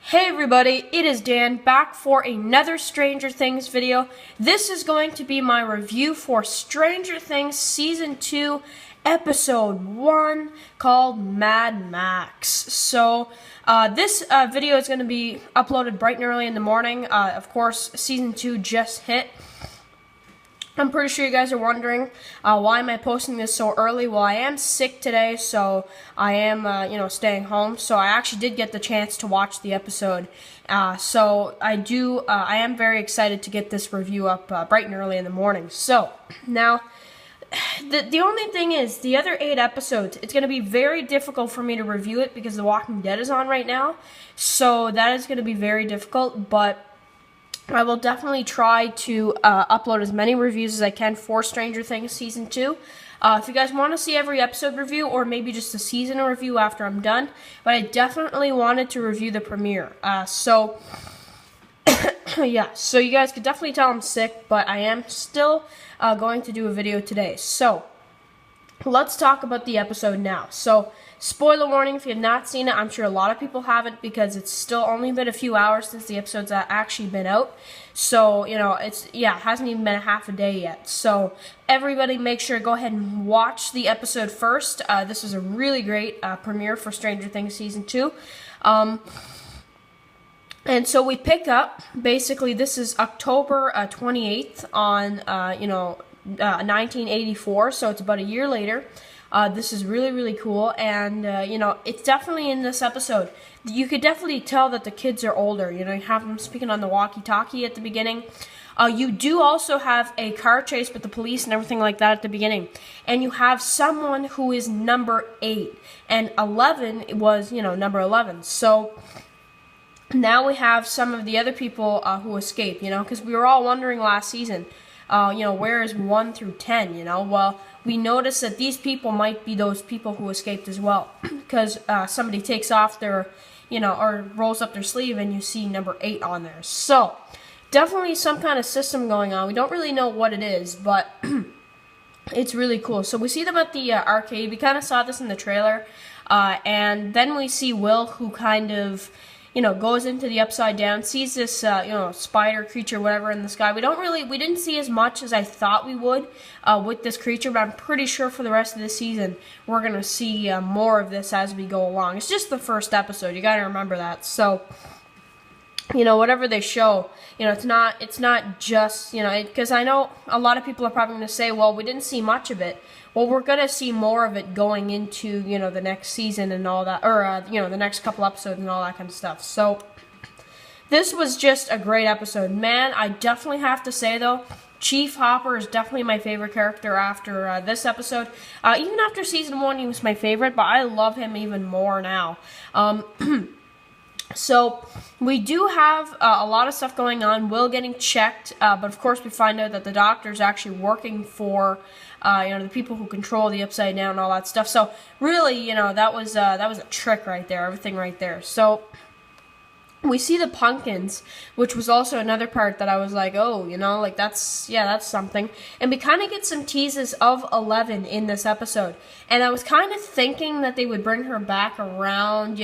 Hey everybody, it is Dan back for another Stranger Things video. This is going to be my review for Stranger Things Season 2, Episode 1, called Madmax. So, this video is going to be uploaded bright and early in the morning. Of course, Season 2 just hit. I'm pretty sure you guys are wondering, why am I posting this so early? Well, I am sick today, so I am, staying home. So I actually did get the chance to watch the episode. So I am very excited to get this review up bright and early in the morning. So, now, the only thing is, the other 8 episodes, it's going to be very difficult for me to review it because The Walking Dead is on right now. So that is going to be very difficult, but I will definitely try to upload as many reviews as I can for Stranger Things Season 2. If you guys want to see every episode review, or maybe just a season review after I'm done, but I definitely wanted to review the premiere. Yeah, so you guys could definitely tell I'm sick, but I am still going to do a video today. So, let's talk about the episode now. So, spoiler warning, if you have not seen it, I'm sure a lot of people haven't because it's still only been a few hours since the episode's actually been out. So, it hasn't even been a half a day yet. So, everybody make sure to go ahead and watch the episode first. This is a really great premiere for Stranger Things Season 2. And so we pick up, basically this is October 28th on, 1984, so it's about a year later. This is really, really cool, and, it's definitely in this episode. You could definitely tell that the kids are older. You have them speaking on the walkie-talkie at the beginning. You do also have a car chase with the police and everything like that at the beginning. And you have someone who is number 8, and 11 was, number 11. So now we have some of the other people who escaped, because we were all wondering last season, where is 1 through 10, Well, we noticed that these people might be those people who escaped as well, because somebody takes off their, or rolls up their sleeve and you see number 8 on there. So, definitely some kind of system going on. We don't really know what it is, but it's really cool. So, we see them at the arcade. We kind of saw this in the trailer, and then we see Will, who kind of goes into the Upside Down, sees this, spider creature, whatever, in the sky. We didn't see as much as I thought we would with this creature, but I'm pretty sure for the rest of the season, we're going to see more of this as we go along. It's just the first episode. You got to remember that. So, whatever they show, it's not just, because I know a lot of people are probably going to say, well, we didn't see much of it. Well, we're going to see more of it going into, the next season and all that, or, the next couple episodes and all that kind of stuff. So, this was just a great episode. Man, I definitely have to say, though, Chief Hopper is definitely my favorite character after this episode. Even after Season 1, he was my favorite, but I love him even more now. So, we do have a lot of stuff going on. Will getting checked, but of course we find out that the doctor is actually working for, the people who control the Upside Down and all that stuff. So, really, that was a trick right there, everything right there. So, we see the pumpkins, which was also another part that I was like, oh, that's something. And we kind of get some teases of 11 in this episode. And I was kind of thinking that they would bring her back around,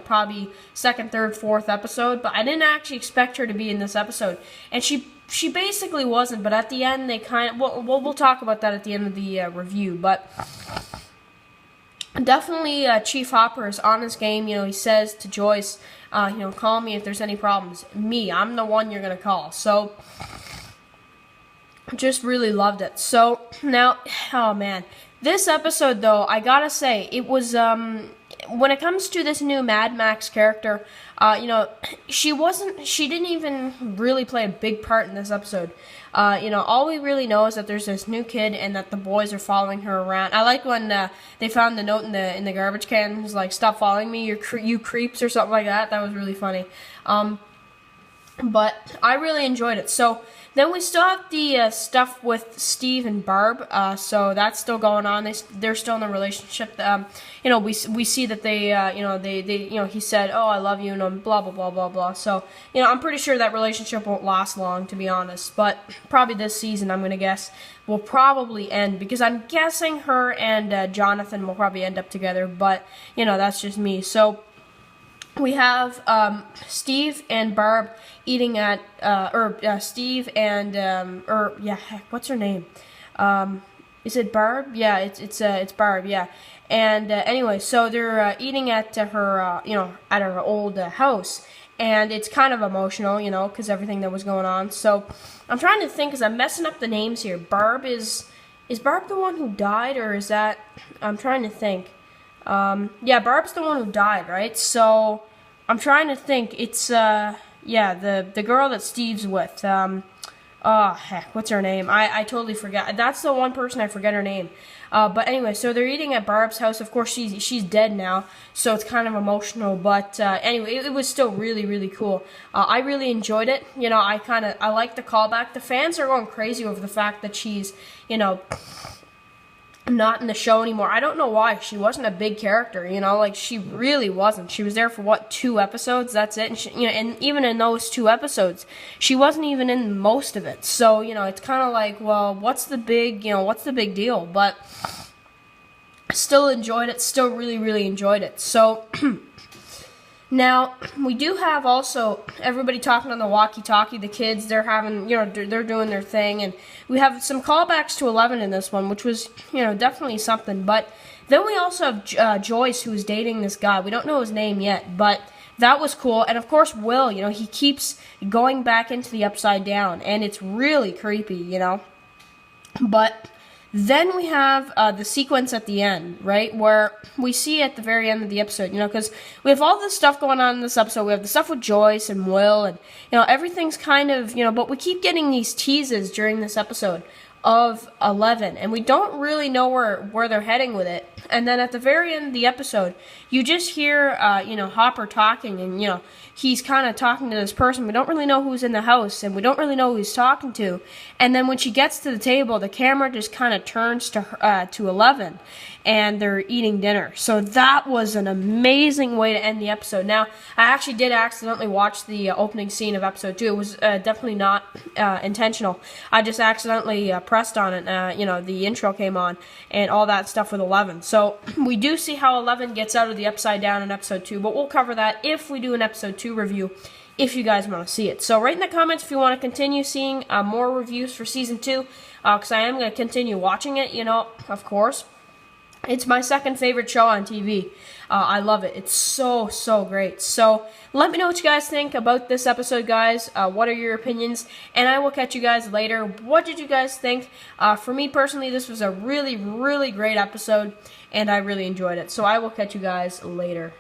probably 2nd, 3rd, 4th episode. But I didn't actually expect her to be in this episode. And she basically wasn't. But at the end, they kind of, we'll talk about that at the end of the review. But definitely, Chief Hopper is on his game. He says to Joyce, call me if there's any problems. I'm the one you're going to call. So, just really loved it. So, now, oh man. This episode, though, I gotta say, it was, when it comes to this new Madmax character, she didn't even really play a big part in this episode. All we really know is that there's this new kid and that the boys are following her around. I like when they found the note in the garbage can. It was like, stop following me, you creeps, or something like that. That was really funny. But I really enjoyed it. So, then we still have the stuff with Steve and Barb, so that's still going on. They're still in a relationship. We see that they he said, "Oh, I love you," and blah blah blah blah blah. So, I'm pretty sure that relationship won't last long, to be honest. But probably this season, I'm gonna guess, will probably end because I'm guessing her and Jonathan will probably end up together. But that's just me. So, we have Steve and Barb eating at, Steve and, what's her name? Is it Barb? Yeah, it's Barb, yeah. And anyway, so they're eating at her, at her old house. And it's kind of emotional, because everything that was going on. So I'm trying to think, because I'm messing up the names here. Barb is Barb the one who died, or is that, I'm trying to think. Yeah, Barb's the one who died, right? So I'm trying to think. It's the girl that Steve's with. What's her name? I totally forgot. That's the one person I forget her name. But anyway, so they're eating at Barb's house. Of course, she's dead now, so it's kind of emotional. But anyway, it was still really, really cool. I really enjoyed it. I like the callback. The fans are going crazy over the fact that she's, not in the show anymore. I don't know why. She wasn't a big character, she really wasn't. She was there for 2 episodes, that's it. And she, and even in those 2 episodes, she wasn't even in most of it. So, it's kind of like, well, what's the big deal? But still enjoyed it, still really, really enjoyed it. So now, we do have also everybody talking on the walkie-talkie. The kids, they're having, they're doing their thing. And we have some callbacks to 11 in this one, which was, definitely something. But then we also have Joyce, who is dating this guy. We don't know his name yet, but that was cool. And, of course, Will, he keeps going back into the Upside Down. And it's really creepy, But then we have the sequence at the end, right, where we see at the very end of the episode, because we have all this stuff going on in this episode. We have the stuff with Joyce and Will, and, everything's kind of, but we keep getting these teases during this episode of 11, and we don't really know where they're heading with it. And then at the very end of the episode, you just hear, Hopper talking, and, he's kind of talking to this person. We don't really know who's in the house, and we don't really know who he's talking to. And then when she gets to the table, the camera just kind of turns to 11, and they're eating dinner. So that was an amazing way to end the episode. Now, I actually did accidentally watch the opening scene of episode 2. It was definitely not intentional. I just accidentally pressed on it. The intro came on, and all that stuff with 11. So we do see how 11 gets out of the Upside Down in episode 2, but we'll cover that if we do an episode 2 review, if you guys want to see it. So write in the comments if you want to continue seeing more reviews for season 2, because I am going to continue watching it, of course. It's my second favorite show on TV. I love it. It's so, so great. So let me know what you guys think about this episode, guys. What are your opinions? And I will catch you guys later. What did you guys think? For me personally, this was a really, really great episode, and I really enjoyed it. So I will catch you guys later.